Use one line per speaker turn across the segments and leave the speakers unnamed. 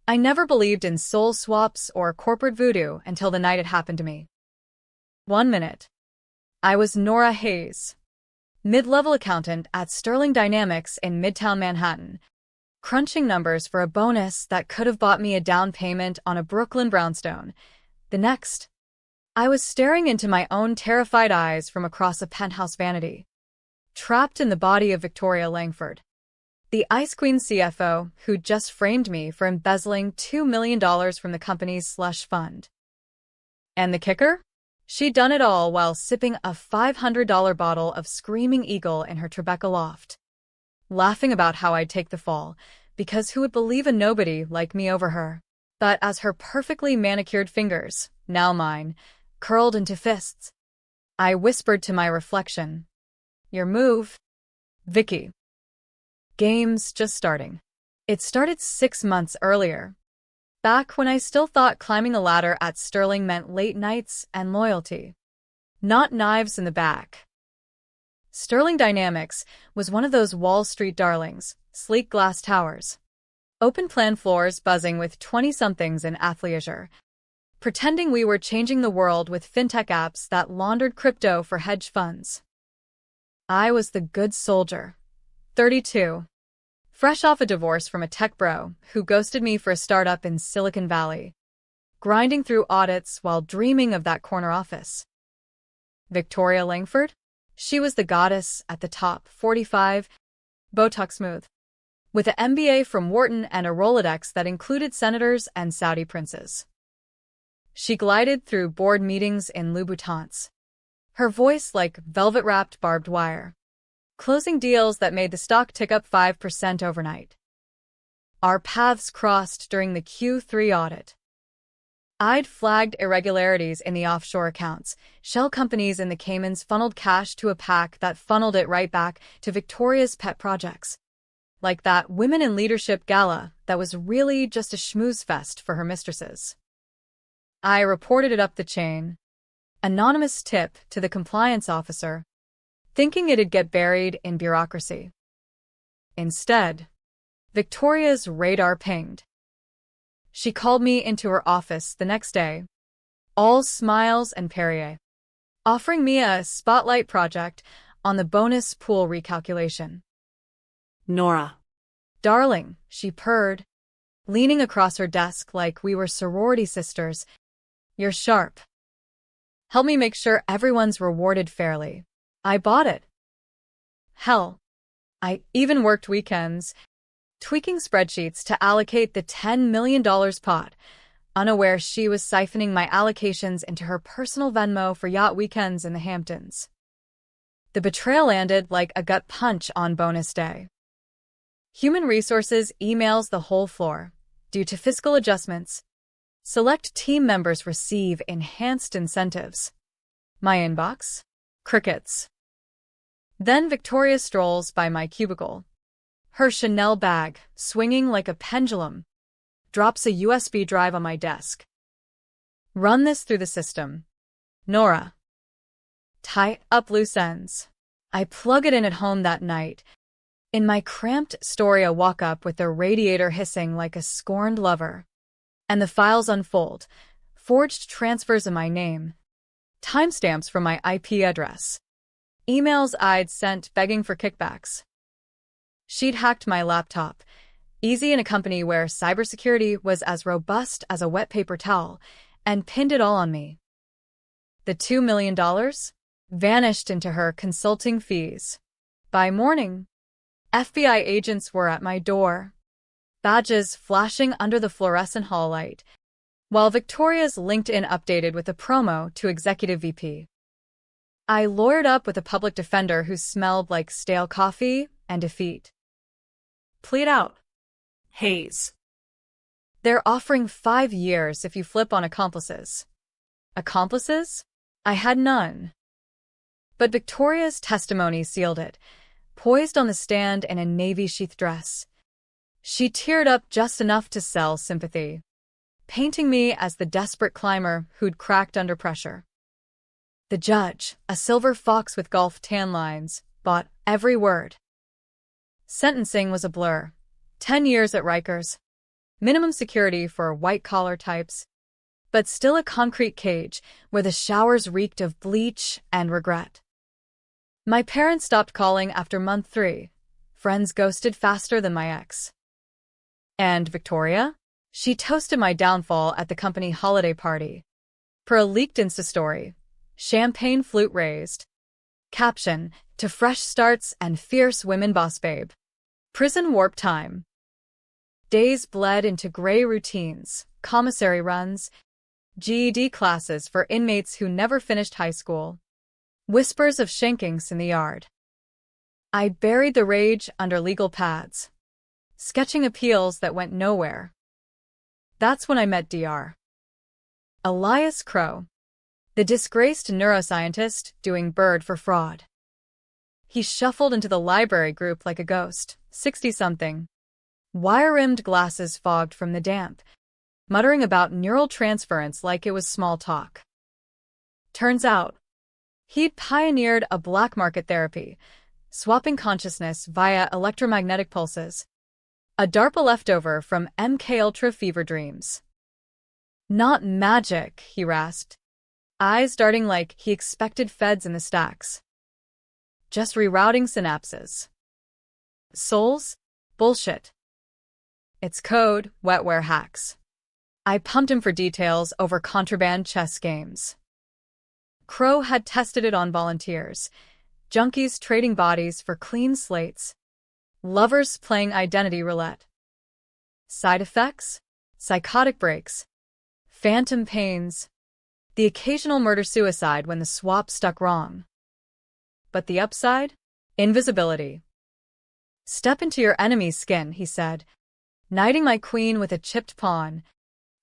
I never believed in soul swaps or corporate voodoo until the night it happened to me. 1 minute. I was Nora Hayes, mid-level accountant at Sterling Dynamics in Midtown Manhattan, crunching numbers for a bonus that could have bought me a down payment on a Brooklyn brownstone. The next, I was staring into my own terrified eyes from across a penthouse vanity, trapped in the body of Victoria Langford, the Ice Queen CFO who'd just framed me for embezzling $2 million from the company's slush fund. And the kicker? She'd done it all while sipping a $500 bottle of Screaming Eagle in her Tribeca loft, laughing about how I'd take the fall, because who would believe a nobody like me over her? But as her perfectly manicured fingers, now mine, curled into fists, I whispered to my reflection, "Your move, Vicky." Game's just starting. It started 6 months earlier, back when I still thought climbing a ladder at Sterling meant late nights and loyalty, not knives in the back. Sterling Dynamics was one of those Wall Street darlings, sleek glass towers, open-plan floors buzzing with 20-somethings in athleisure, pretending we were changing the world with fintech apps that laundered crypto for hedge funds. I was the good soldier, 32, fresh off a divorce from a tech bro who ghosted me for a startup in Silicon Valley, grinding through audits while dreaming of that corner office. Victoria Langford? She was the goddess at the top, 45, Botox smooth, with an MBA from Wharton and a Rolodex that included senators and Saudi princes. She glided through board meetings in Louboutins, her voice like velvet-wrapped barbed wire, closing deals that made the stock tick up 5% overnight. Our paths crossed during the Q3 audit. I'd flagged irregularities in the offshore accounts. Shell companies in the Caymans funneled cash to a PAC that funneled it right back to Victoria's pet projects, like that Women in Leadership gala that was really just a schmooze fest for her mistresses. I reported it up the chain, anonymous tip to the compliance officer, thinking it'd get buried in bureaucracy. Instead, Victoria's radar pinged. She called me into her office the next day, all smiles and Perrier, offering me a spotlight project on the bonus pool recalculation.
Nora.
"Darling," she purred, leaning across her desk like we were sorority sisters, "you're sharp. Help me make sure everyone's rewarded fairly." I bought it. Hell, I even worked weekends, tweaking spreadsheets to allocate the $10 million pot, unaware she was siphoning my allocations into her personal Venmo for yacht weekends in the Hamptons. The betrayal landed like a gut punch on bonus day. Human Resources emails the whole floor. Due to fiscal adjustments, select team members receive enhanced incentives. My inbox? Crickets. Then Victoria strolls by my cubicle, her Chanel bag swinging like a pendulum, drops a USB drive on my desk. "Run this through the system, Nora. Tie up loose ends." I plug it in at home that night. In my cramped Storia walk-up with the radiator hissing like a scorned lover. And the files unfold, forged transfers in my name, timestamps from my IP address, emails I'd sent begging for kickbacks. She'd hacked my laptop, easy in a company where cybersecurity was as robust as a wet paper towel, and pinned it all on me. The $2 million vanished into her consulting fees. By morning, FBI agents were at my door, badges flashing under the fluorescent hall light, while Victoria's LinkedIn updated with a promo to Executive VP. I lawyered up with a public defender who smelled like stale coffee and defeat. "Plead out,
Hayes."
"They're offering 5 years if you flip on accomplices." Accomplices? I had none. But Victoria's testimony sealed it, poised on the stand in a navy sheath dress. She teared up just enough to sell sympathy, painting me as the desperate climber who'd cracked under pressure. The judge, a silver fox with golf tan lines, bought every word. Sentencing was a blur. 10 years at Rikers, Minimum security for white-collar types, but still a concrete cage where the showers reeked of bleach and regret. My parents stopped calling after month 3. Friends ghosted faster than my ex. And Victoria? She toasted my downfall at the company holiday party. Per a leaked Insta story. Champagne flute raised. Caption, to fresh starts and fierce women boss babe. Prison warp time. Days bled into gray routines, commissary runs, GED classes for inmates who never finished high school. Whispers of shankings in the yard. I buried the rage under legal pads, sketching appeals that went nowhere. That's when I met Dr. Elias Crow, the disgraced neuroscientist doing bird for fraud. He shuffled into the library group like a ghost, 60-something, wire-rimmed glasses fogged from the damp, muttering about neural transference like it was small talk. Turns out, he'd pioneered a black market therapy, swapping consciousness via electromagnetic pulses, a DARPA leftover from MKUltra fever dreams. Not magic, he rasped, eyes darting like he expected feds in the stacks. Just rerouting synapses. Souls? Bullshit. It's code, wetware hacks. I pumped him for details over contraband chess games. Crow had tested it on volunteers, junkies trading bodies for clean slates, lovers playing identity roulette. Side effects? Psychotic breaks, phantom pains, the occasional murder-suicide when the swap stuck wrong. But the upside? Invisibility. Step into your enemy's skin, he said, knighting my queen with a chipped pawn,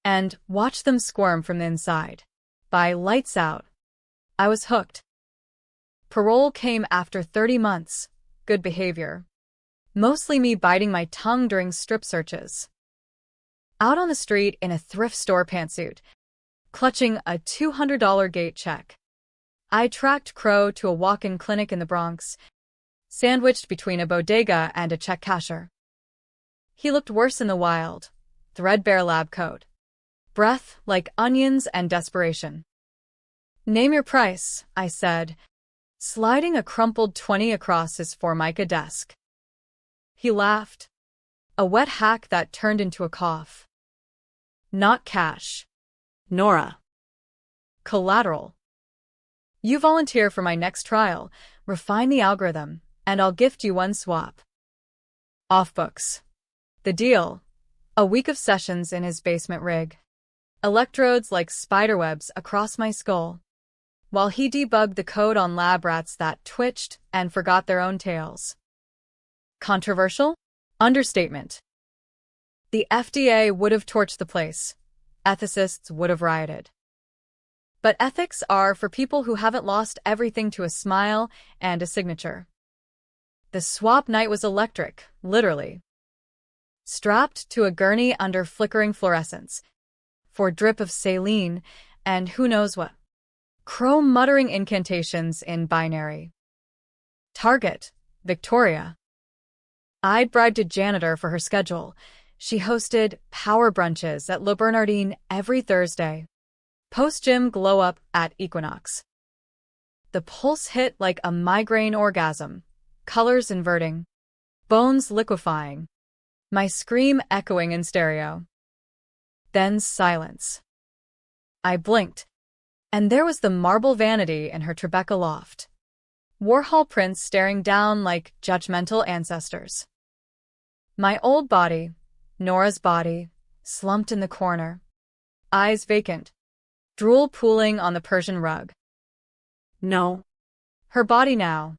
and watch them squirm from the inside. By lights out. I was hooked. Parole came after 30 months. Good behavior. Mostly me biting my tongue during strip searches. Out on the street in a thrift store pantsuit, clutching a $200 gate check. I tracked Crow to a walk-in clinic in the Bronx, sandwiched between a bodega and a check casher. He looked worse in the wild, threadbare lab coat, breath like onions and desperation. Name your price, I said, sliding a crumpled 20 across his Formica desk. He laughed, a wet hack that turned into a cough. Not cash.
Nora.
Collateral. You volunteer for my next trial, refine the algorithm, and I'll gift you one swap. Off books. The deal. A week of sessions in his basement rig. Electrodes like spiderwebs across my skull, while he debugged the code on lab rats that twitched and forgot their own tails. Controversial? Understatement. The FDA would have torched the place. Ethicists would have rioted. But ethics are for people who haven't lost everything to a smile and a signature. The swap night was electric, literally. Strapped to a gurney under flickering fluorescence, for drip of saline and who knows what. Crow muttering incantations in binary. Target, Victoria. I'd bribed a janitor for her schedule. She hosted power brunches at Le Bernardin every Thursday. Post-gym glow-up at Equinox. The pulse hit like a migraine orgasm, colors inverting, bones liquefying, my scream echoing in stereo. Then silence. I blinked, and there was the marble vanity in her Tribeca loft. Warhol prints staring down like judgmental ancestors. My old body, Nora's body, slumped in the corner, eyes vacant, drool pooling on the Persian rug.
No.
Her body now.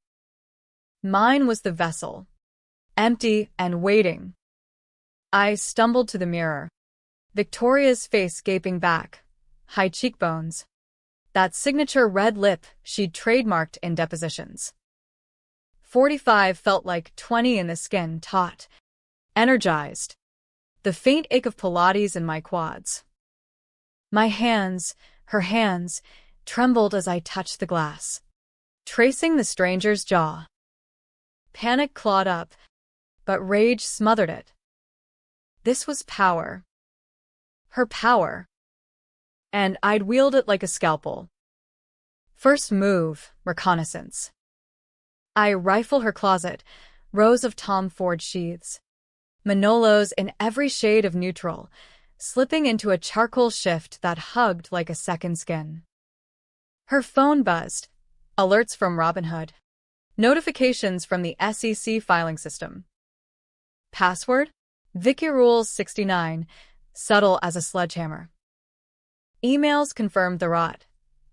Mine was the vessel, empty and waiting. I stumbled to the mirror. Victoria's face gaping back, high cheekbones. That signature red lip she'd trademarked in depositions. 45 felt like 20 in the skin, taut, energized. The faint ache of Pilates in my quads. My hands, her hands, trembled as I touched the glass, tracing the stranger's jaw. Panic clawed up, but rage smothered it. This was power. her power. And I'd wield it like a scalpel. First move, reconnaissance. I rifle her closet, rows of Tom Ford sheaths. Manolos in every shade of neutral, slipping into a charcoal shift that hugged like a second skin. Her phone buzzed. Alerts from Robinhood. Notifications from the SEC filing system. Password? Vicky Rules 69, subtle as a sledgehammer. Emails confirmed the rot.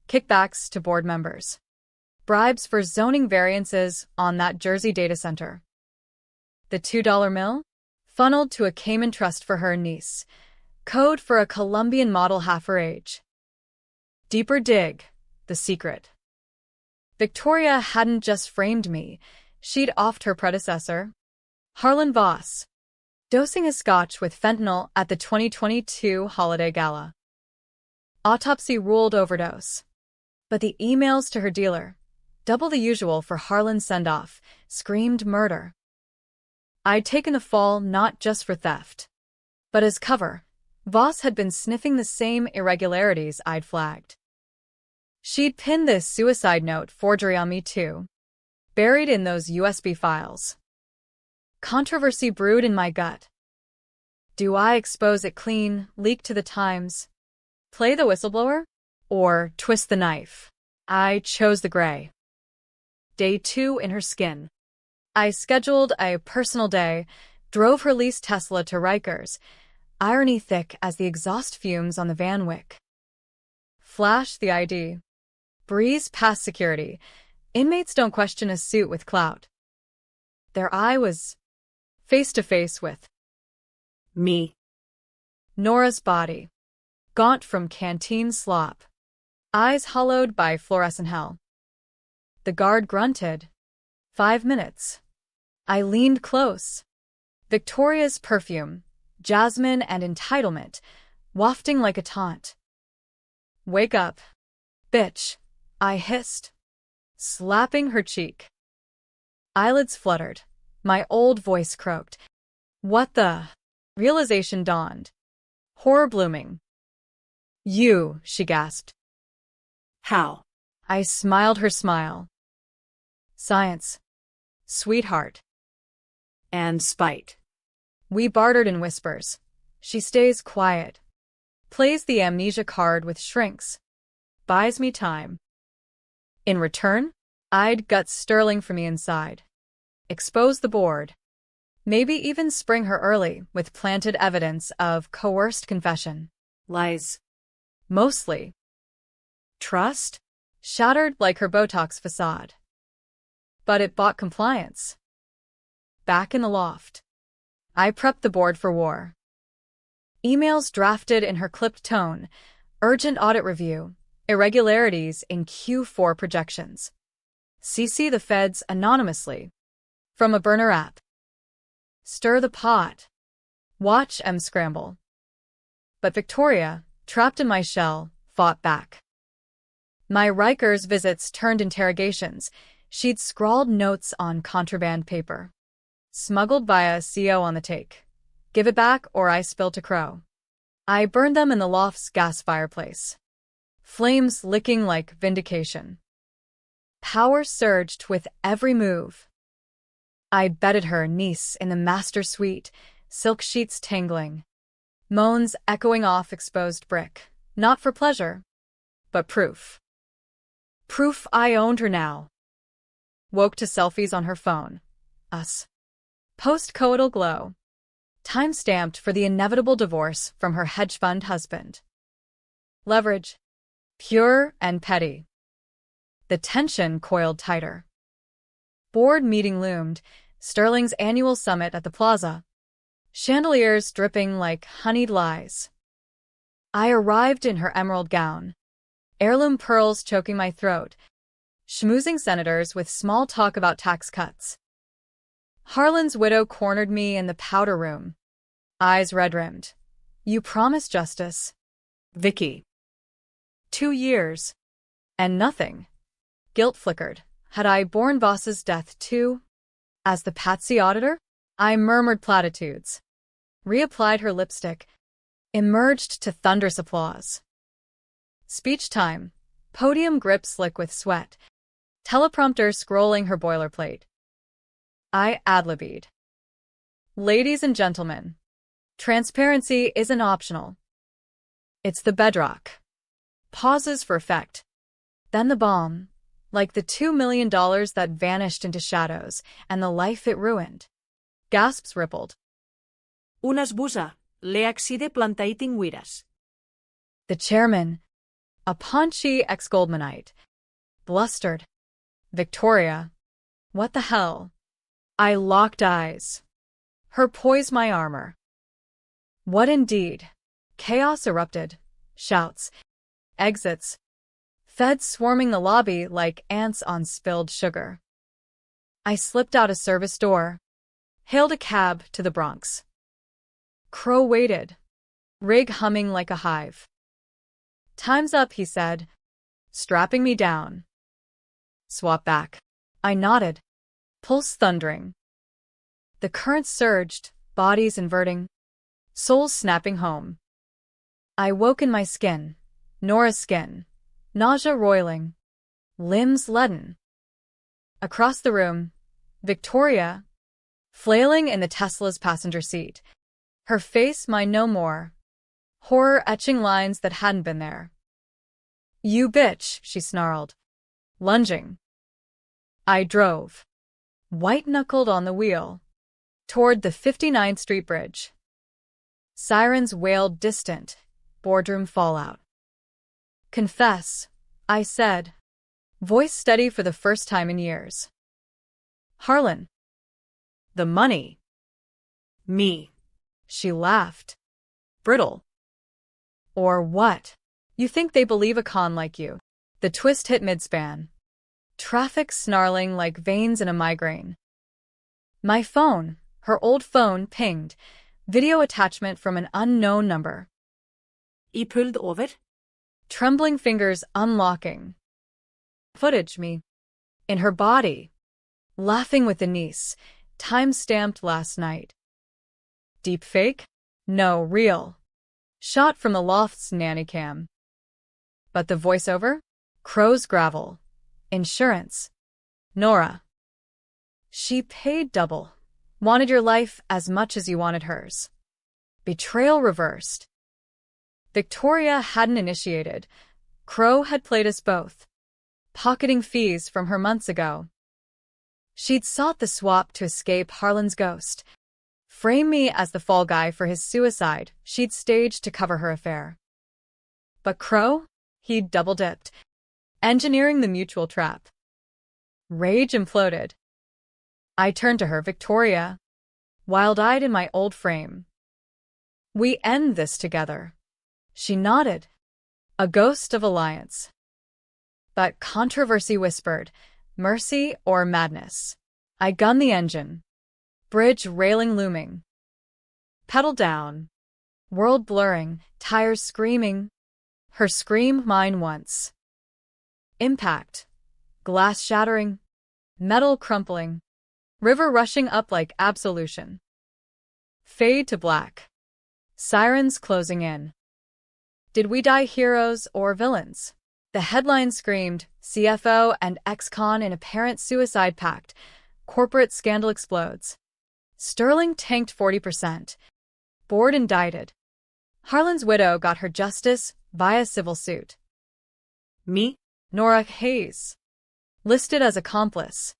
Kickbacks to board members. Bribes for zoning variances on that Jersey data center. The $2 mill? Funneled to a Cayman trust for her niece. Code for a Colombian model half her age. Deeper dig. The secret. Victoria hadn't just framed me. She'd offed her predecessor, Harlan Voss, dosing his scotch with fentanyl at the 2022 holiday gala. Autopsy ruled overdose. But the emails to her dealer, double the usual for Harlan's send-off, screamed murder. I'd taken the fall not just for theft, but as cover. Voss had been sniffing the same irregularities I'd flagged. She'd pinned this suicide note forgery on me too, buried in those USB files. Controversy brewed in my gut. Do I expose it clean, leak to the Times, play the whistleblower, or twist the knife? I chose the gray. Day 2 in her skin. I scheduled a personal day, drove her leased Tesla to Rikers, irony thick as the exhaust fumes on the van wick. Flash the ID. Breeze past security. Inmates don't question a suit with clout. Their eye was face to face with
Me.
Nora's body, gaunt from canteen slop, eyes hollowed by fluorescent hell. The guard grunted. 5 minutes. I leaned close. Victoria's perfume, jasmine and entitlement, wafting like a taunt. Wake up, bitch, I hissed, slapping her cheek. Eyelids fluttered. My old voice croaked. What the? Realization dawned. Horror blooming. You, she gasped.
How?
I smiled her smile. Science. Sweetheart.
And spite.
We bartered in whispers. She stays quiet. Plays the amnesia card with shrinks. Buys me time. In return, I'd gut Sterling from the inside. Expose the board. Maybe even spring her early with planted evidence of coerced confession.
Lies.
Mostly. Trust? Shattered like her Botox facade. But it bought compliance. Back in the loft. I prepped the board for war. Emails drafted in her clipped tone, urgent audit review, irregularities in Q4 projections. CC the feds anonymously. From a burner app. Stir the pot. Watch M scramble. But Victoria, trapped in my shell, fought back. My Rikers visits turned interrogations. She'd scrawled notes on contraband paper. Smuggled by a CO on the take. Give it back or I spill to crow. I burned them in the loft's gas fireplace. Flames licking like vindication. Power surged with every move. I bedded her niece in the master suite, silk sheets tangling. Moans echoing off exposed brick. Not for pleasure, but proof. Proof I owned her now. Woke to selfies on her phone. Us. Post-coital glow. Time-stamped for the inevitable divorce from her hedge fund husband. Leverage. Pure and petty. The tension coiled tighter. Board meeting loomed, Sterling's annual summit at the plaza. Chandeliers dripping like honeyed lies. I arrived in her emerald gown. Heirloom pearls choking my throat. Schmoozing senators with small talk about tax cuts. Harlan's widow cornered me in the powder room. Eyes red-rimmed. You promised justice.
Vicky.
2 years. And nothing. Guilt flickered. Had I borne Voss's death too? As the patsy auditor? I murmured platitudes. Reapplied her lipstick. emerged to thunderous applause. Speech time. Podium grip slick with sweat. Teleprompter scrolling her boilerplate. I ad-libbed. Ladies and gentlemen, transparency isn't optional. It's the bedrock. Pauses for effect. Then the bomb, like the $2 million that vanished into shadows and the life it ruined. Gasps rippled.
Un esbusa, le accide plantaïting wires.
The chairman, a paunchy ex-Goldmanite, blustered. Victoria, what the hell? I locked eyes. Her poised my armor. What indeed? Chaos erupted. Shouts. Exits. Feds swarming the lobby like ants on spilled sugar. I slipped out a service door. Hailed a cab to the Bronx. Crow waited. Rig humming like a hive. Time's up, he said, strapping me down. Swap back. I nodded. Pulse thundering. The current surged, bodies inverting, souls snapping home. I woke in my skin, Nora's skin, nausea roiling, limbs leaden. Across the room, Victoria, flailing in the Tesla's passenger seat, her face mine no more, horror etching lines that hadn't been there. You bitch, she snarled, lunging. I drove, white-knuckled on the wheel, toward the 59th Street Bridge. Sirens wailed distant, boardroom fallout. Confess, I said, voice steady for the first time in years. Harlan. The money.
Me.
She laughed. Brittle. Or what? You think they believe a con like you? The twist hit midspan. Traffic snarling like veins in a migraine. My phone, her old phone, pinged. Video attachment from an unknown number.
I pulled over?
Trembling fingers unlocking. Footage me. In her body. Laughing with a niece. Time-stamped last night. Deep fake? No, real. Shot from the loft's nanny cam. But the voiceover? Crow's gravel. Insurance. Nora. She paid double. Wanted your life as much as you wanted hers. Betrayal reversed. Victoria hadn't initiated. Crow had played us both, pocketing fees from her months ago. She'd sought the swap to escape Harlan's ghost. Frame me as the fall guy for his suicide she'd staged to cover her affair. But Crow? He'd double-dipped, engineering the mutual trap. Rage imploded. I turned to her, Victoria, wild-eyed in my old frame. We end this together. She nodded, a ghost of alliance. But controversy whispered, mercy or madness. I gunned the engine. Bridge railing looming. Pedal down. World blurring, tires screaming. Her scream, mine once. Impact. Glass shattering. Metal crumpling. River rushing up like absolution. Fade to black. Sirens closing in. Did we die heroes or villains? The headline screamed, CFO and ex-con in apparent suicide pact. Corporate scandal explodes. Sterling tanked 40%. Board indicted. Harlan's widow got her justice via civil suit.
Me?
Nora Hayes. Listed as accomplice.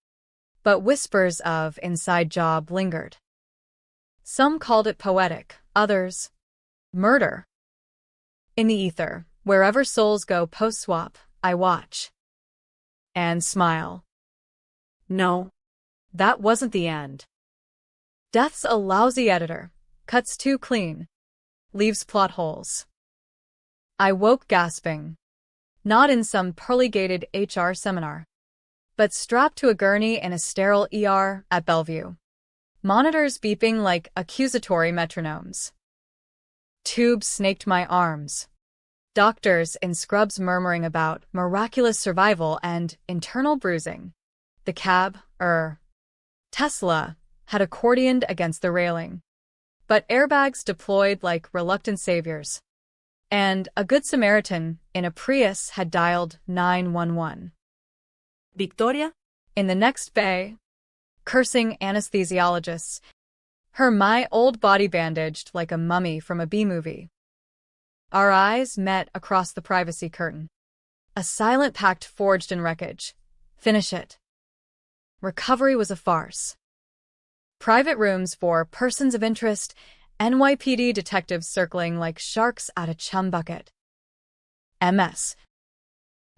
But whispers of inside job lingered. Some called it poetic, others murder. In the ether, wherever souls go post-swap, I watch. And smile. No, that wasn't the end. Death's a lousy editor, cuts too clean, leaves plot holes. I woke gasping. Not in some pearly-gated HR seminar, but strapped to a gurney in a sterile ER at Bellevue. Monitors beeping like accusatory metronomes. Tubes snaked my arms. Doctors in scrubs murmuring about miraculous survival and internal bruising. The cab, Tesla, had accordioned against the railing. but airbags deployed like reluctant saviors. And a good Samaritan in a Prius had dialed 911.
Victoria?
In the next bay, cursing anesthesiologists, her old body bandaged like a mummy from a B-movie. Our eyes met across the privacy curtain. A silent pact forged in wreckage. Finish it. Recovery was a farce. Private rooms for persons of interest, NYPD detectives circling like sharks at a chum bucket. MS.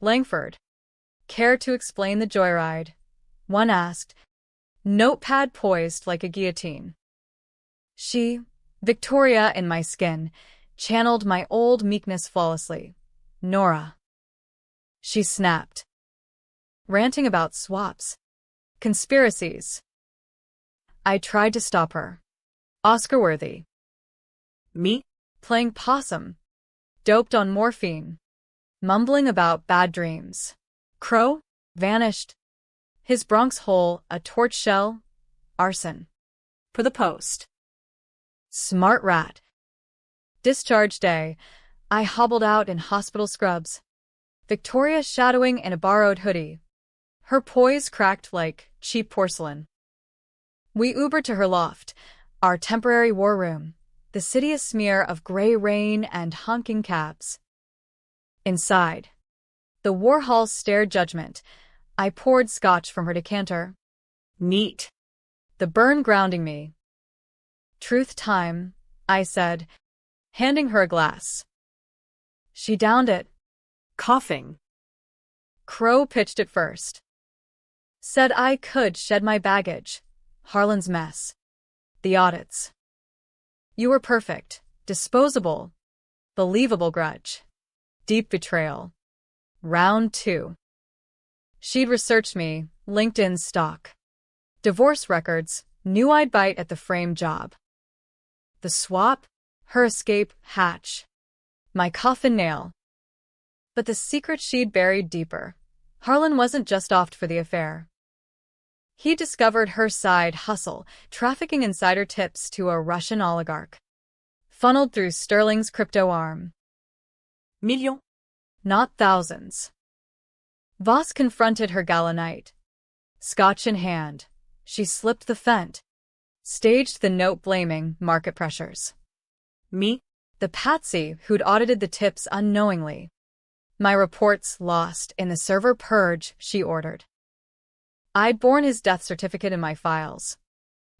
Langford. Care to explain the joyride? One asked, notepad poised like a guillotine. She, Victoria in my skin, channeled my old meekness flawlessly. Nora. She snapped. Ranting about swaps. Conspiracies. I tried to stop her. Oscar-worthy.
Me?
Playing possum. Doped on morphine. Mumbling about bad dreams. Crow? Vanished. His Bronx hole, a torch shell. Arson.
For the Post.
Smart rat. Discharge day. I hobbled out in hospital scrubs. Victoria shadowing in a borrowed hoodie. Her poise cracked like cheap porcelain. We Ubered to her loft, our temporary war room, the city a smear of gray rain and honking cabs. Inside, the Warhols stared judgment. I poured scotch from her decanter.
Neat.
The burn grounding me. Truth time, I said, handing her a glass. She downed it.
Coughing.
Crow pitched it first. Said I could shed my baggage. Harlan's mess. The audits. You were perfect, disposable, believable grudge. Deep betrayal. Round 2. She'd researched me, LinkedIn stock. Divorce records, knew I'd bite at the frame job. The swap, her escape hatch. My coffin nail. But the secret she'd buried deeper. Harlan wasn't just off for the affair. He discovered her side hustle, trafficking insider tips to a Russian oligarch. Funneled through Sterling's crypto arm.
Millions?
Not thousands. Voss confronted her gala night. Scotch in hand, she slipped the fent. Staged the note-blaming market pressures.
Me?
The patsy who'd audited the tips unknowingly. My reports lost in the server purge she ordered. I'd borne his death certificate in my files.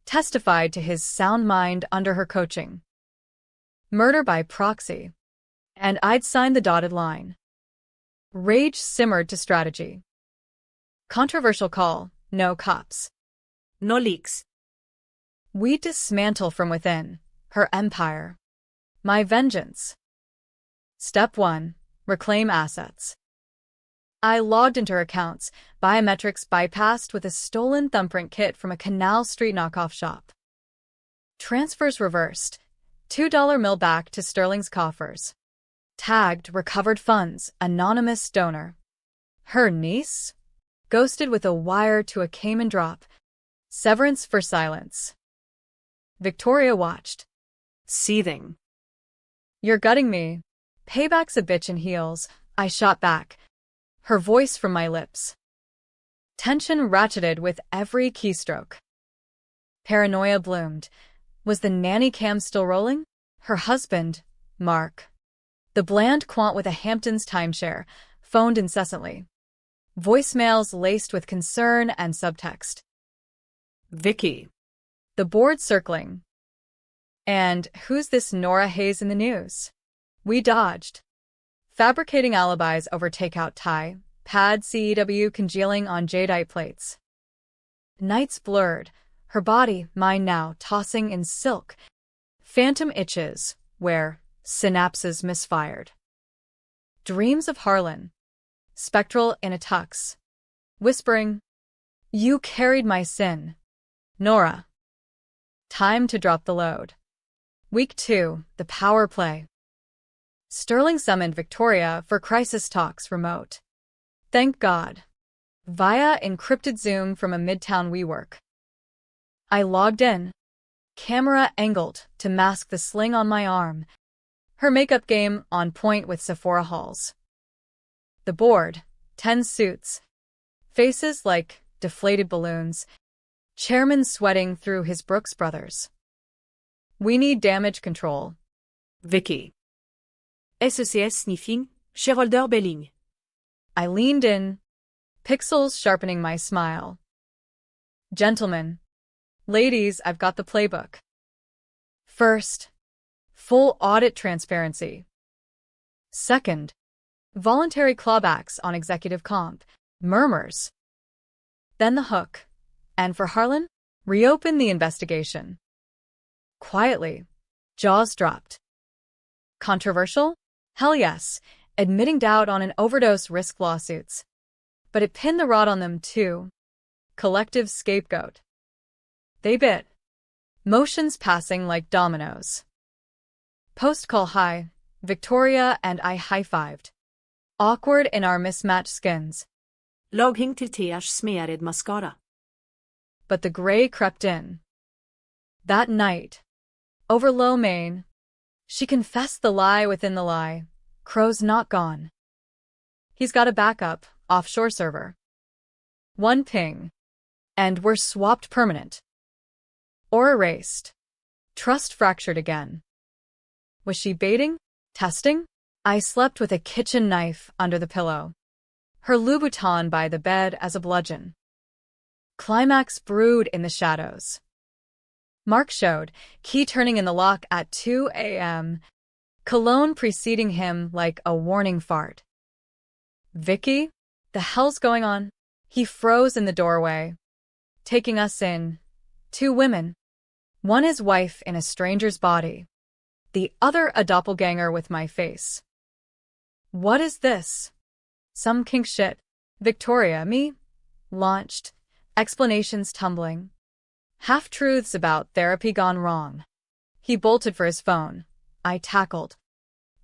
Testified to his sound mind under her coaching. Murder by proxy. And I'd signed the dotted line. Rage simmered to strategy. Controversial call, no cops.
No leaks.
We dismantle from within, her empire. My vengeance. Step 1. Reclaim assets. I logged into her accounts, biometrics bypassed with a stolen thumbprint kit from a Canal Street knockoff shop. Transfers reversed. $2 mill back to Sterling's coffers. Tagged recovered funds, anonymous donor. Her niece? Ghosted with a wire to a Cayman drop. Severance for silence. Victoria watched.
Seething.
You're gutting me. Payback's a bitch in heels, I shot back. Her voice from my lips. Tension ratcheted with every keystroke. Paranoia bloomed. Was the nanny cam still rolling? Her husband, Mark. The bland quant with a Hamptons timeshare, phoned incessantly. Voicemails laced with concern and subtext.
Vicky.
The board circling. And who's this Nora Hayes in the news? We dodged. Fabricating alibis over takeout Thai, pad CEW congealing on jadeite plates. Nights blurred, her body, mine now, tossing in silk. Phantom itches, where synapses misfired. Dreams of Harlan. Spectral in a tux. Whispering, you carried my sin. Nora. Time to drop the load. Week 2, the power play. Sterling summoned Victoria for crisis talks remote. Thank God. Via encrypted Zoom from a midtown WeWork. I logged in. camera angled to mask the sling on my arm. Her makeup game on point with Sephora hauls. The board, 10 suits. Faces like deflated balloons. Chairman sweating through his Brooks Brothers. We need damage control.
Vicky. SECS sniffing, shareholder belling.
I leaned in, pixels sharpening my smile. Gentlemen, ladies, I've got the playbook. First, full audit transparency. Second, voluntary clawbacks on executive comp. Murmurs. Then the hook. And for Harlan, reopen the investigation. Quietly, jaws dropped. Controversial? Hell yes, admitting doubt on an overdose risk lawsuits. But it pinned the rod on them too. Collective scapegoat. They bit. Motions passing like dominoes. Post-call high, Victoria and I high-fived. Awkward in our mismatched skins.
Logging till TH smeared mascara.
But the gray crept in. That night, over Lo Mein, she confessed the lie within the lie. Crow's not gone. He's got a backup, offshore server. One ping. And we're swapped permanent. Or erased. Trust fractured again. Was she baiting? Testing? I slept with a kitchen knife under the pillow. Her Louboutin by the bed as a bludgeon. Climax brewed in the shadows. Mark showed, key turning in the lock at 2 a.m., cologne preceding him like a warning fart. Vicky? The hell's going on? He froze in the doorway, taking us in. 2 women. One his wife in a stranger's body. The other a doppelganger with my face. What is this? Some kink shit. Victoria, me? Launched. Explanations tumbling. Half-truths about therapy gone wrong. He bolted for his phone. I tackled.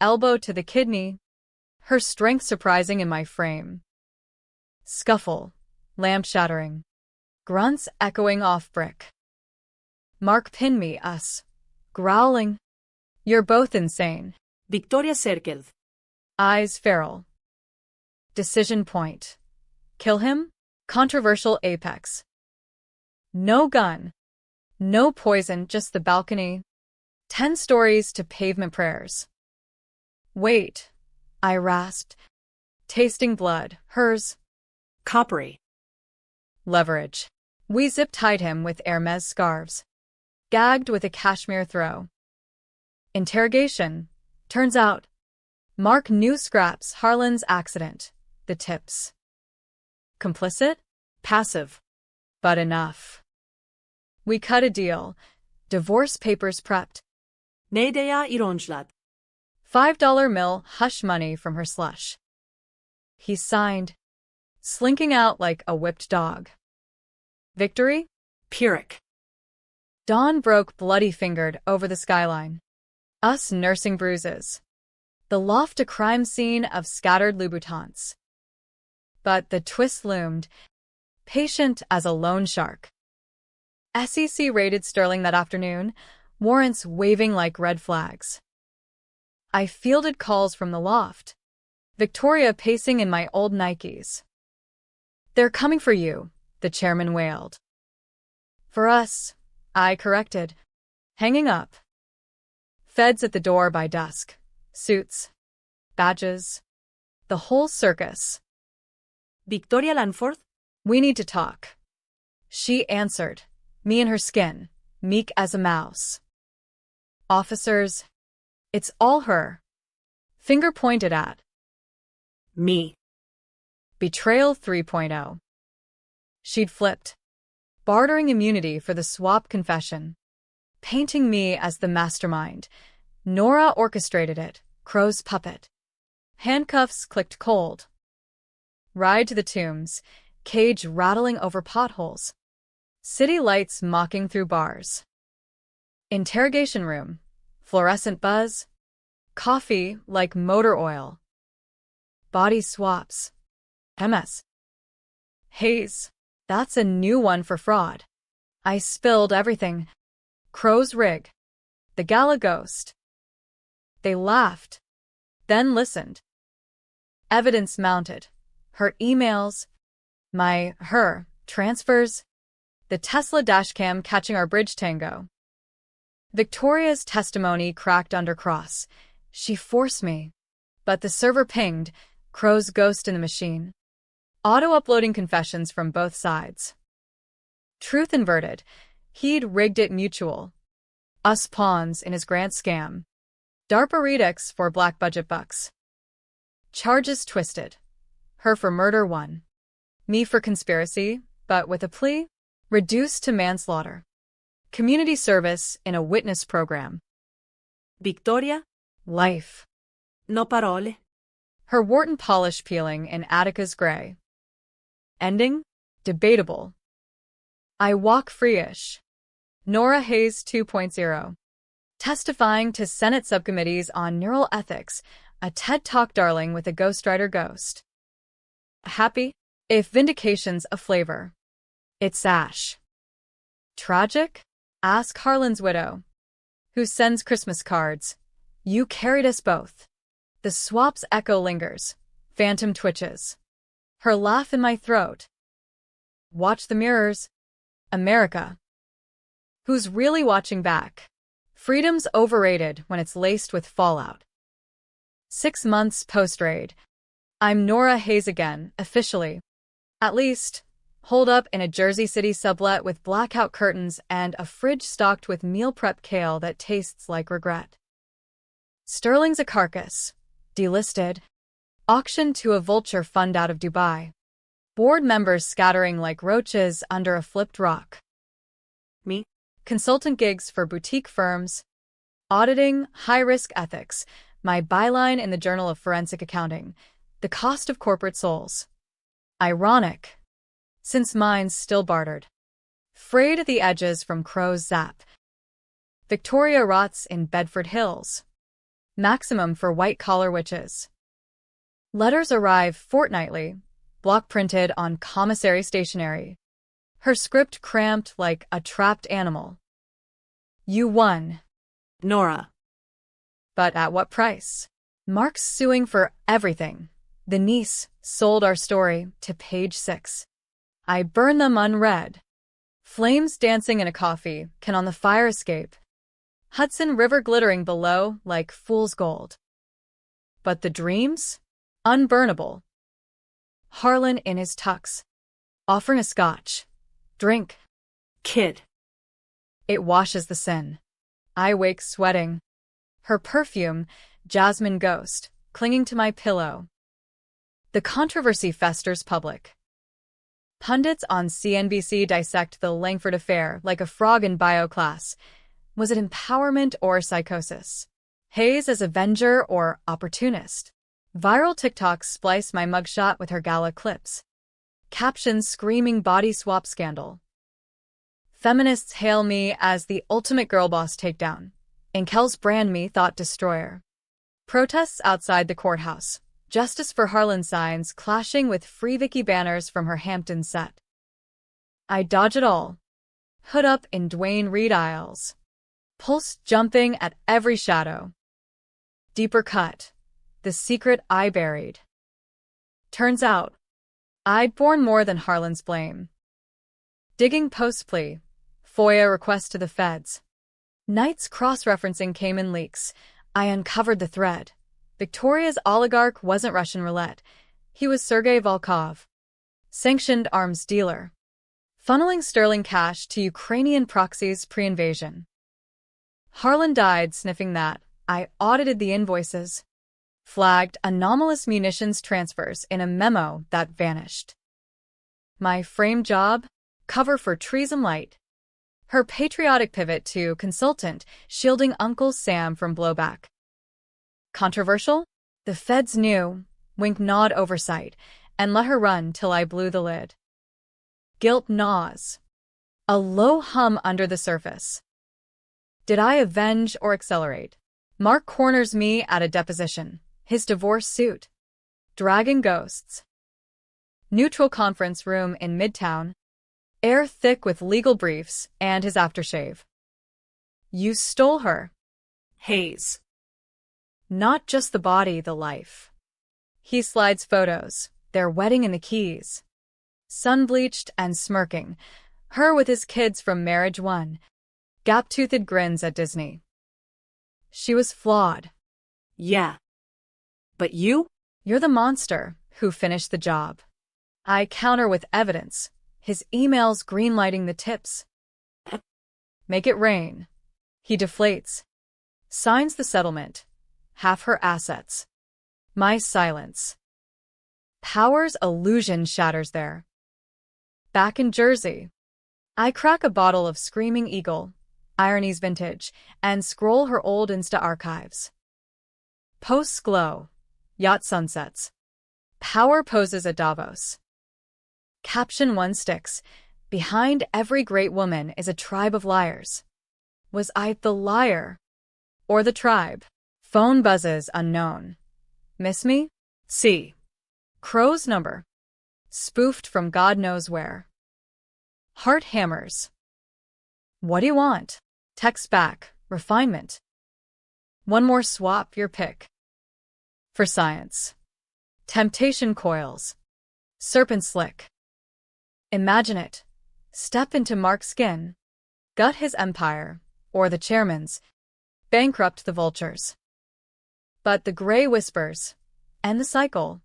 Elbow to the kidney. Her strength surprising in my frame. Scuffle. Lamp shattering. Grunts echoing off brick. Mark pinned me, us. Growling. You're both insane.
Victoria circled.
Eyes feral. Decision point. Kill him? Controversial apex. No gun. No poison, just the balcony. 10 stories to pavement prayers. Wait, I rasped, tasting blood, hers.
Coppery.
Leverage. We zip-tied him with Hermes scarves. Gagged with a cashmere throw. Interrogation. Turns out, Mark knew scraps Harlan's accident, the tips. Complicit? Passive. But enough. We cut a deal. Divorce papers prepped.
Nedea ironjlad.
$5 mill hush money from her slush. He signed, slinking out like a whipped dog. Victory?
Pyrrhic.
Dawn broke bloody-fingered over the skyline. Us nursing bruises. The loft a crime scene of scattered Louboutins. But the twist loomed, patient as a loan shark. SEC raided Sterling that afternoon, warrants waving like red flags. I fielded calls from the loft. Victoria pacing in my old Nikes. They're coming for you, the chairman wailed. For us, I corrected. Hanging up. Feds at the door by dusk. Suits. Badges. The whole circus.
Victoria Lanforth?
We need to talk. She answered, me in her skin, meek as a mouse. Officers. It's all her. Finger pointed at.
Me.
Betrayal 3.0. She'd flipped, bartering immunity for the swap confession, painting me as the mastermind. Nora orchestrated it, Crow's puppet. Handcuffs clicked cold. Ride to the tombs, cage rattling over potholes. City lights mocking through bars. Interrogation room, fluorescent buzz. Coffee like motor oil. Body swaps. MS. Haze. That's a new one for fraud. I spilled everything. Crow's rig. The gala ghost. They laughed, then listened. Evidence mounted. Her emails, her transfers, the Tesla dashcam catching our bridge tango. Victoria's testimony cracked under cross. She forced me. But the server pinged, Crow's ghost in the machine. Auto-uploading confessions from both sides. Truth inverted. He'd rigged it mutual. Us pawns in his grand scam. DARPA redux for black budget bucks. Charges twisted. Her for murder won. Me for conspiracy, but with a plea, reduced to manslaughter. Community service in a witness program.
Victoria?
Life.
No parole.
Her Wharton polish peeling in Attica's gray. Ending? Debatable. I walk free-ish. Nora Hayes 2.0. Testifying to Senate subcommittees on neural ethics, a TED Talk darling with a ghostwriter ghost. Happy? If vindication's a flavor. It's Ash. Tragic? Ask Harlan's widow, who sends Christmas cards. You carried us both. The swap's echo lingers. Phantom twitches. Her laugh in my throat. Watch the mirrors. America. Who's really watching back? Freedom's overrated when it's laced with fallout. 6 months post-raid. I'm Nora Hayes again, officially. At least, holed up in a Jersey City sublet with blackout curtains and a fridge stocked with meal prep kale that tastes like regret. Sterling's a carcass. Delisted. Auctioned to a vulture fund out of Dubai. Board members scattering like roaches under a flipped rock.
Me?
Consultant gigs for boutique firms. Auditing, high-risk ethics. My byline in the Journal of Forensic Accounting. The cost of corporate souls. Ironic. Since mine's still bartered. Frayed at the edges from Crow's zap. Victoria rots in Bedford Hills. Maximum for white-collar witches. Letters arrive fortnightly, block printed on commissary stationery. Her script cramped like a trapped animal. You won.
Nora.
But at what price? Mark's suing for everything. The niece sold our story to Page 6. I burn them unread. Flames dancing in a coffee can on the fire escape. Hudson River glittering below like fool's gold. But the dreams? Unburnable. Harlan in his tux. Offering a scotch. Drink.
Kid.
It washes the sin. I wake sweating. Her perfume, jasmine ghost, clinging to my pillow. The controversy festers public. Pundits on CNBC dissect the Langford affair like a frog in bio class. Was it empowerment or psychosis? Hayes as avenger or opportunist? Viral TikToks splice my mugshot with her gala clips. Captions screaming body swap scandal. Feminists hail me as the ultimate girlboss takedown. Inkel's brand me thought destroyer. Protests outside the courthouse. Justice for Harlan signs clashing with Free Vicky banners from her Hampton set. I dodge it all. Hood up in Dwayne Reed aisles. Pulse jumping at every shadow. Deeper cut. The secret I buried. Turns out, I'd borne more than Harlan's blame. Digging post-plea. FOIA request to the feds. Knight's cross-referencing came in leaks. I uncovered the thread. Victoria's oligarch wasn't Russian roulette. He was Sergei Volkov. Sanctioned arms dealer. Funneling sterling cash to Ukrainian proxies pre-invasion. Harlan died sniffing that. I audited the invoices. Flagged anomalous munitions transfers in a memo that vanished. My frame job? Cover for Treason Light. Her patriotic pivot to consultant, shielding Uncle Sam from blowback. Controversial? The feds knew, wink-nod oversight, and let her run till I blew the lid. Guilt gnaws. A low hum under the surface. Did I avenge or accelerate? Mark corners me at a deposition. His divorce suit. Dragon ghosts. Neutral conference room in Midtown. Air thick with legal briefs and his aftershave. You stole her.
Hayes.
Not just the body, the life. He slides photos, their wedding in the Keys. Sun-bleached and smirking, her with his kids from marriage one. Gap-toothed grins at Disney. She was flawed.
Yeah. But you?
You're the monster who finished the job. I counter with evidence, his emails greenlighting the tips. Make it rain. He deflates. Signs the settlement. Half her assets. My silence. Power's illusion shatters there. Back in Jersey. I crack a bottle of Screaming Eagle, Irony's vintage, and scroll her old Insta archives. Posts glow. Yacht sunsets. Power poses at Davos. Caption one sticks. Behind every great woman is a tribe of liars. Was I the liar? Or the tribe? Phone buzzes unknown. Miss me? See. Crow's number. Spoofed from God knows where. Heart hammers. What do you want? Text back. Refinement. One more swap, your pick. For science. Temptation coils. Serpent slick. Imagine it. Step into Mark's skin. Gut his empire, or the chairman's. Bankrupt the vultures. But the gray whispers. End the cycle.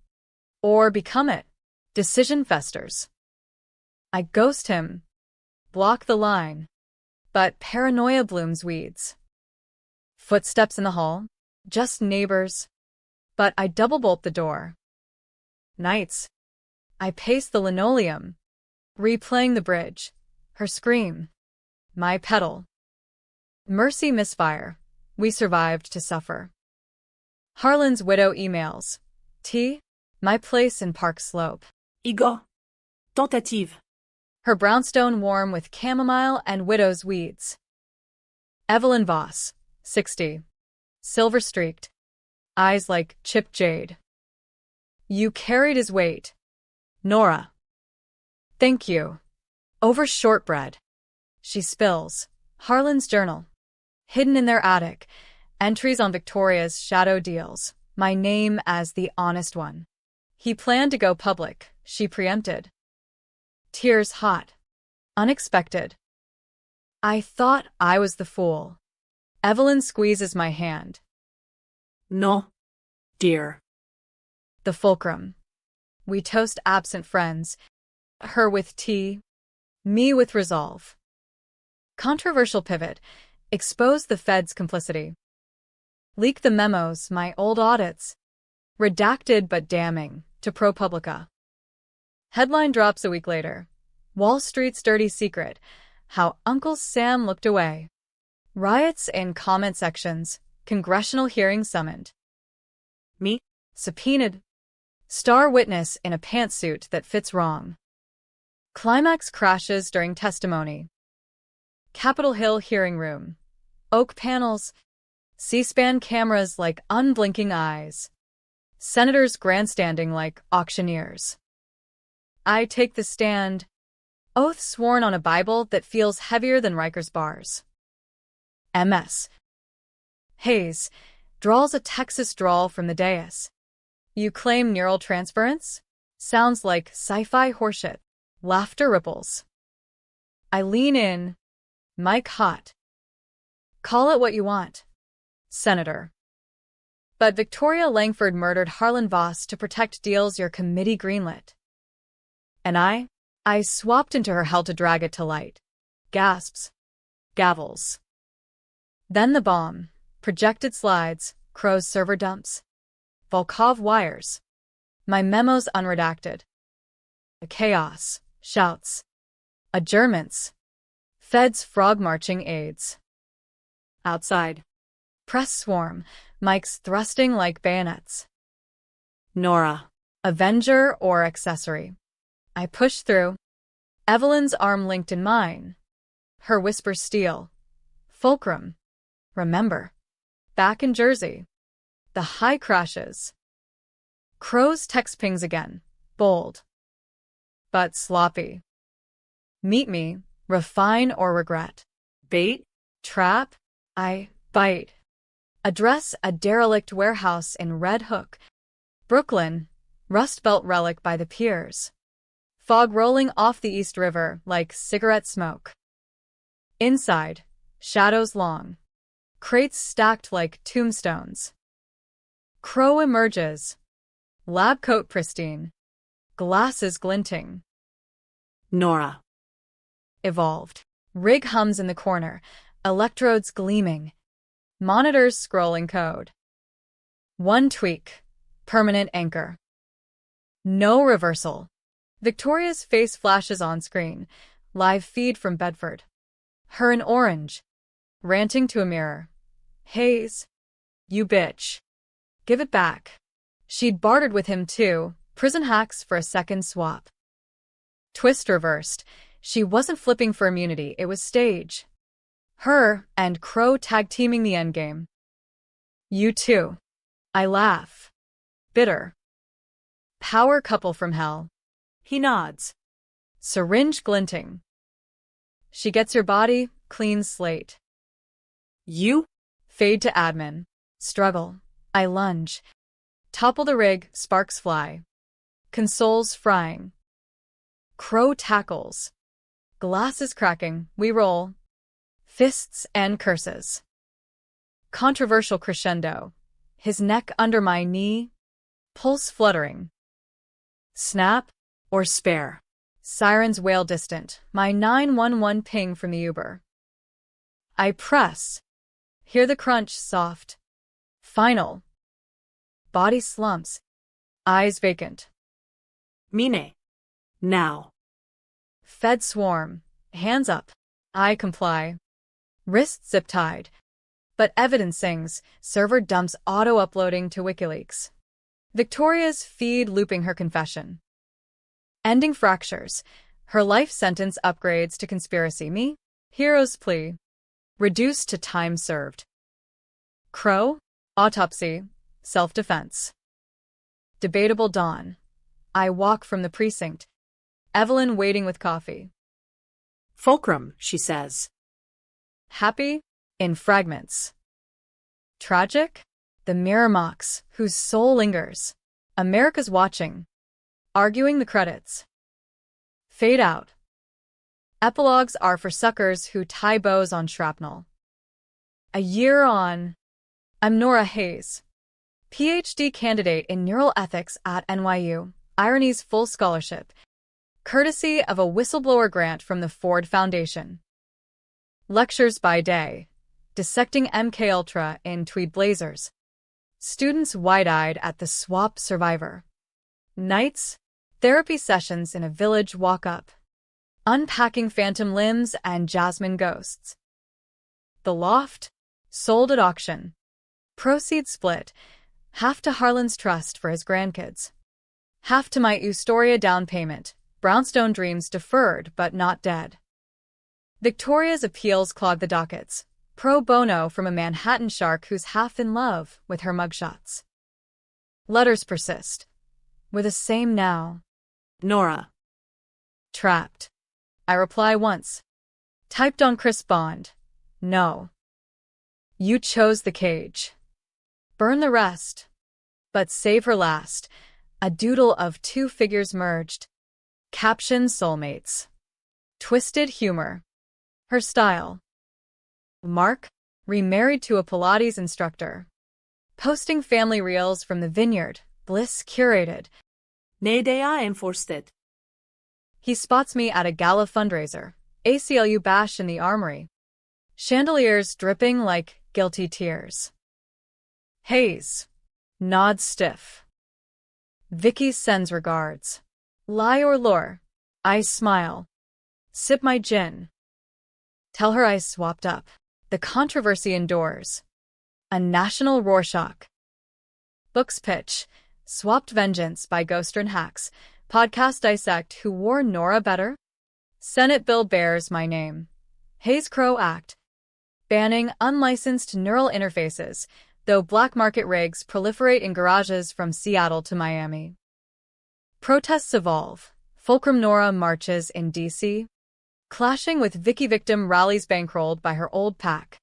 Or become it. Decision festers. I ghost him. Block the line. But paranoia blooms weeds. Footsteps in the hall. Just neighbors. But I double bolt the door. Nights. I pace the linoleum. Replaying the bridge. Her scream. My pedal. Mercy misfire. We survived to suffer. Harlan's widow emails. T. My place in Park Slope.
Igor. Tentative.
Her brownstone warm with chamomile and widow's weeds. Evelyn Voss, 60. Silver-streaked. Eyes like chipped jade. You carried his weight. Nora. Thank you. Over shortbread. She spills. Harlan's journal. Hidden in their attic. Entries on Victoria's shadow deals. My name as the honest one. He planned to go public. She preempted. Tears hot. Unexpected. I thought I was the fool. Evelyn squeezes my hand.
No, dear.
The fulcrum. We toast absent friends. Her with tea. Me with resolve. Controversial pivot. Expose the Fed's complicity. Leak the memos, my old audits. Redacted but damning, to ProPublica. Headline drops a week later. Wall Street's dirty secret. How Uncle Sam looked away. Riots in comment sections. Congressional hearing summoned.
Me?
Subpoenaed. Star witness in a pantsuit that fits wrong. Climax crashes during testimony. Capitol Hill hearing room. Oak panels. C-SPAN cameras like unblinking eyes. Senators grandstanding like auctioneers. I take the stand. Oath sworn on a Bible that feels heavier than Rikers bars. MS. Hayes draws a Texas drawl from the dais. You claim neural transference? Sounds like sci-fi horseshit. Laughter ripples. I lean in. Mic hot. Call it what you want. Senator. But Victoria Langford murdered Harlan Voss to protect deals your committee greenlit. And I swapped into her hell to drag it to light. Gasps. Gavels. Then the bomb. Projected slides. Crow's server dumps. Volkov wires. My memos unredacted. A chaos. Shouts. Adjournments. Fed's frog-marching aides. Outside. Press swarm. Mics thrusting like bayonets.
Nora.
Avenger or accessory. I push through. Evelyn's arm linked in mine. Her whisper steel. Fulcrum. Remember. Back in Jersey. The high crashes. Crow's text pings again. Bold. But sloppy. Meet me. Refine or regret.
Bait?
Trap? I bite. Address: a derelict warehouse in Red Hook, Brooklyn, Rust Belt relic by the piers. Fog rolling off the East River like cigarette smoke. Inside, shadows long. Crates stacked like tombstones. Crow emerges. Lab coat pristine. Glasses glinting.
Nora.
Evolved. Rig hums in the corner. Electrodes gleaming. Monitors scrolling code. One tweak. Permanent anchor. No reversal. Victoria's face flashes on screen. Live feed from Bedford. Her in orange. Ranting to a mirror. Hayes. You bitch. Give it back. She'd bartered with him too. Prison hacks for a second swap. Twist reversed. She wasn't flipping for immunity, it was stage. Her and Crow tag-teaming the endgame. You too. I laugh. Bitter. Power couple from hell.
He nods.
Syringe glinting. She gets your body, clean slate.
You?
Fade to admin. Struggle. I lunge. Topple the rig, sparks fly. Consoles frying. Crow tackles. Glasses cracking, we roll. Fists and curses. Controversial crescendo. His neck under my knee. Pulse fluttering. Snap or spare. Sirens wail distant. My 911 ping from the Uber. I press. Hear the crunch soft. Final. Body slumps. Eyes vacant.
Mine. Now.
Fed swarm. Hands up. I comply. Wrist zip-tied. But evidence sings. Server dumps auto-uploading to WikiLeaks. Victoria's feed looping her confession. Ending fractures. Her life sentence upgrades to conspiracy. Me? Hero's plea. Reduced to time served. Crow? Autopsy. Self-defense. Debatable dawn. I walk from the precinct. Evelyn waiting with coffee.
Fulcrum, she says.
Happy? In fragments. Tragic? The mirror mocks, whose soul lingers. America's watching. Arguing the credits. Fade out. Epilogues are for suckers who tie bows on shrapnel. A year on. I'm Nora Hayes. PhD candidate in neural ethics at NYU. Irony's full scholarship. Courtesy of a whistleblower grant from the Ford Foundation. Lectures by day. Dissecting MKUltra in tweed blazers. Students wide-eyed at the swap survivor. Nights. Therapy sessions in a village walk-up. Unpacking phantom limbs and jasmine ghosts. The loft. Sold at auction. Proceeds split. Half to Harlan's trust for his grandkids. Half to my Ustoria down payment. Brownstone dreams deferred but not dead. Victoria's appeals clog the dockets. Pro bono from a Manhattan shark who's half in love with her mugshots. Letters persist. We're the same now.
Nora.
Trapped. I reply once. Typed on Chris Bond. No. You chose the cage. Burn the rest. But save her last. A doodle of two figures merged. Caption soulmates. Twisted humor. Her style. Mark, remarried to a Pilates instructor. Posting family reels from the vineyard, bliss curated.
Nee, they are enforced it.
He spots me at a gala fundraiser, ACLU bash in the armory. Chandeliers dripping like guilty tears. Hayes. Nods stiff. Vicky sends regards. Lie or lure? I smile. Sip my gin. Tell her I swapped up. The controversy endures. A national Rorschach. Books pitch. Swapped Vengeance by Ghostern Hacks. Podcast dissect who wore Nora better. Senate bill bears my name. Hayes Crow Act. Banning unlicensed neural interfaces, though black market rigs proliferate in garages from Seattle to Miami. Protests evolve. Fulcrum Nora marches in D.C. Clashing with Vicky victim rallies bankrolled by her old pack.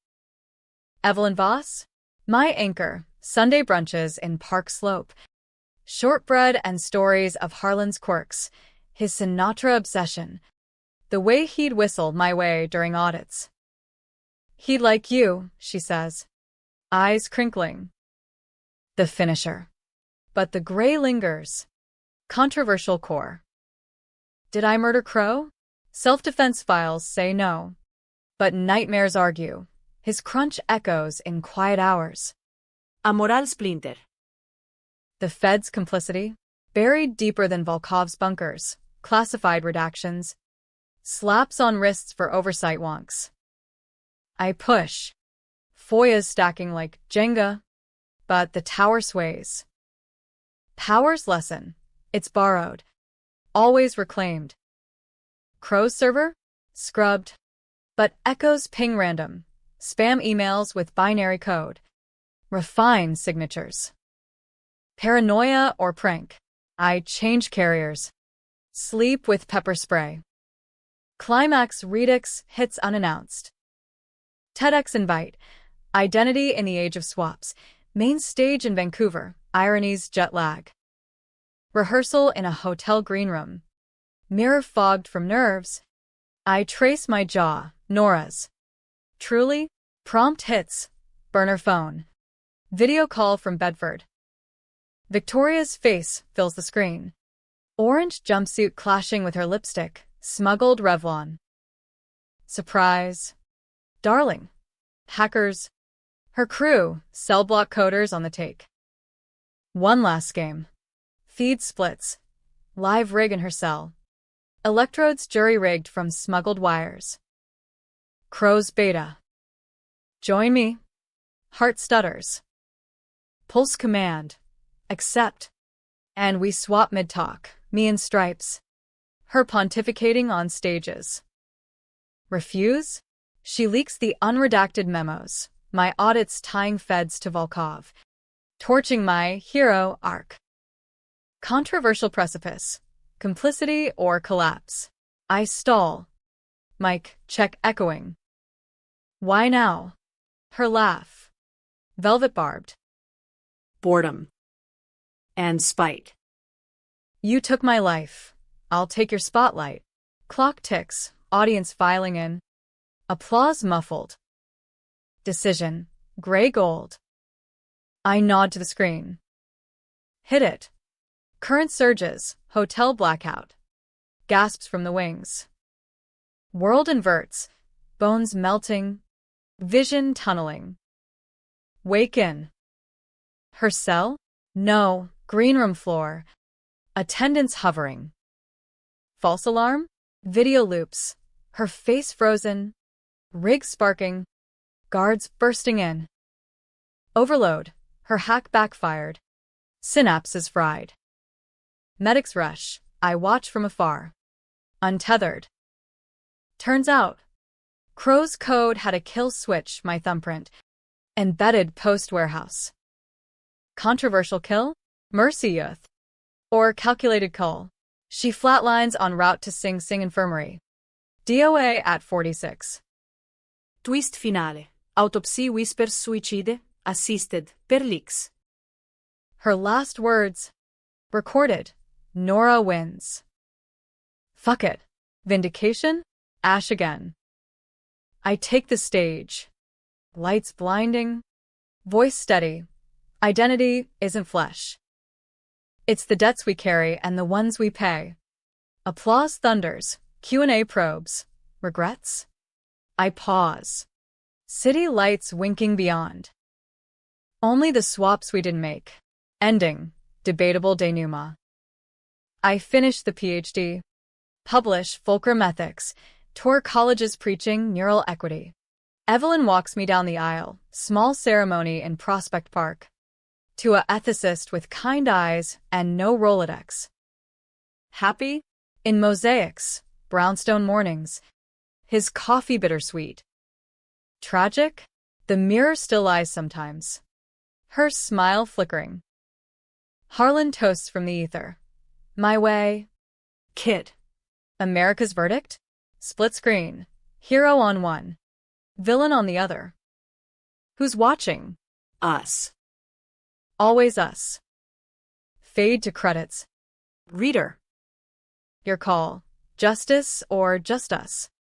Evelyn Voss? My anchor, Sunday brunches in Park Slope. Shortbread and stories of Harlan's quirks, his Sinatra obsession, the way he'd whistle my way during audits. He'd like you, she says, eyes crinkling. The finisher. But the gray lingers. Controversial core. Did I murder Crow? Self-defense files say no. But nightmares argue. His crunch echoes in quiet hours.
A moral splinter.
The Fed's complicity, buried deeper than Volkov's bunkers, classified redactions, slaps on wrists for oversight wonks. I push. FOIA's stacking like Jenga, but the tower sways. Power's lesson. It's borrowed. Always reclaimed. Crow's server? Scrubbed. But echoes ping random. Spam emails with binary code. Refined signatures. Paranoia or prank. I change carriers. Sleep with pepper spray. Climax redux hits unannounced. TEDx invite. Identity in the age of swaps. Main stage in Vancouver. Irony's jet lag. Rehearsal in a hotel green room. Mirror fogged from nerves. I trace my jaw. Nora's. Truly? Prompt hits. Burner phone. Video call from Bedford. Victoria's face fills the screen. Orange jumpsuit clashing with her lipstick. Smuggled Revlon. Surprise. Darling. Hackers. Her crew, cell block coders on the take. One last game. Feed splits. Live rig in her cell. Electrodes jury-rigged from smuggled wires. Crow's beta. Join me. Heart stutters. Pulse command. Accept. And we swap mid-talk, me in stripes. Her pontificating on stages. Refuse? She leaks the unredacted memos, my audits tying feds to Volkov. Torching my hero arc. Controversial precipice. Complicity or collapse. I stall. Mic, check echoing. Why now? Her laugh. Velvet barbed.
Boredom. And spite.
You took my life. I'll take your spotlight. Clock ticks, audience filing in. Applause muffled. Decision. Gray gold. I nod to the screen. Hit it. Current surges, hotel blackout. Gasps from the wings. World inverts, bones melting, vision tunneling. Wake in. Her cell? No, green room floor. Attendants hovering. False alarm? Video loops. Her face frozen. Rig sparking. Guards bursting in. Overload. Her hack backfired. Synapses fried. Medics rush. I watch from afar. Untethered. Turns out, Crow's code had a kill switch, my thumbprint. Embedded post-warehouse. Controversial kill? Mercy youth. Or calculated cull. She flatlines en route to Sing Sing Infirmary. DOA at 46.
Twist finale. Autopsy whispers suicide, assisted, per leaks.
Her last words. Recorded. Nora wins. Fuck it. Vindication? Ash again. I take the stage. Lights blinding. Voice steady. Identity isn't flesh. It's the debts we carry and the ones we pay. Applause thunders. Q&A probes. Regrets? I pause. City lights winking beyond. Only the swaps we didn't make. Ending. Debatable denouement. I finish the PhD. Publish Fulcrum Ethics. Tour colleges preaching neural equity. Evelyn walks me down the aisle. Small ceremony in Prospect Park. To a ethicist with kind eyes and no Rolodex. Happy? In mosaics. Brownstone mornings. His coffee bittersweet. Tragic? The mirror still lies sometimes. Her smile flickering. Harlan toasts from the ether. My way. Kid. America's verdict? Split screen. Hero on one. Villain on the other. Who's watching?
Us.
Always us. Fade to credits.
Reader.
Your call. Justice or just us?